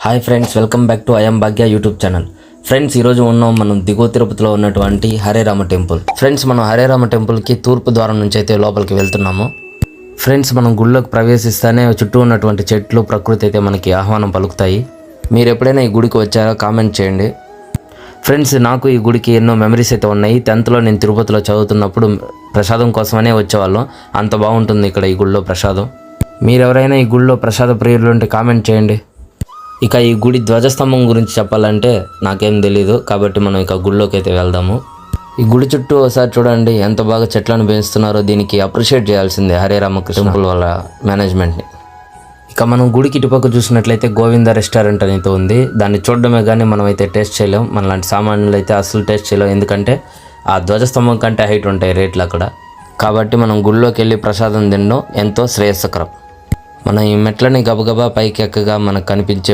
Hi friends, welcome back to I'm Bhagya YouTube channel. Friends, ఈరోజు మనం దిగువ తిరుపతిలో ఉన్నటువంటి హరే రామ టెంపుల్. ఫ్రెండ్స్, మనం హరే రామ టెంపుల్కి తూర్పు ద్వారం నుంచి అయితే లోపలికి వెళ్తున్నాము. ఫ్రెండ్స్, మనం గుడిలోకి ప్రవేశిస్తేనే చుట్టూ ఉన్నటువంటి చెట్లు, ప్రకృతి అయితే మనకి ఆహ్వానం పలుకుతాయి. మీరు ఎప్పుడైనా ఈ గుడికి వచ్చారో కామెంట్ చేయండి. ఫ్రెండ్స్, నాకు ఈ గుడికి ఎన్నో మెమరీస్ అయితే ఉన్నాయి. 10th నేను తిరుపతిలో చదువుతున్నప్పుడు ప్రసాదం కోసమనే వచ్చేవాళ్ళం. అంత బాగుంటుంది ఇక్కడ ఈ గుడిలో ప్రసాదం. మీరు ఎవరైనా ఈ గుడిలో ప్రసాద ప్రియులు ఉంటే కామెంట్ చేయండి. ఇక ఈ గుడి ధ్వజస్తంభం గురించి చెప్పాలంటే నాకేం తెలీదు, కాబట్టి మనం ఇక గుడిలోకి అయితే వెళ్దాము. ఈ గుడి చుట్టూ ఒకసారి చూడండి ఎంత బాగా చెట్లను పెంచుతున్నారో. దీనికి అప్రిషియేట్ చేయాల్సిందే హరే రామకృష్ణ టెంపుల్ వాళ్ళ మేనేజ్మెంట్ని. ఇక మనం గుడికి ఇటుపక్క చూసినట్లయితే గోవింద రెస్టారెంట్ అనేది ఉంది. దాన్ని చూడడమే కానీ మనం అయితే టేస్ట్ చేయలేం. మనలాంటి సామాన్యులు అయితే అసలు టేస్ట్ చేయలేం, ఎందుకంటే ఆ ధ్వజస్తంభం కంటే హైట్ ఉంటాయి రేట్లు అక్కడ. కాబట్టి మనం గుడిలోకి వెళ్ళి ప్రసాదం తినడం ఎంతో శ్రేయస్కరం. మనం ఈ మెట్లని గబగబా పైకి ఎక్కగా మనకు కనిపించే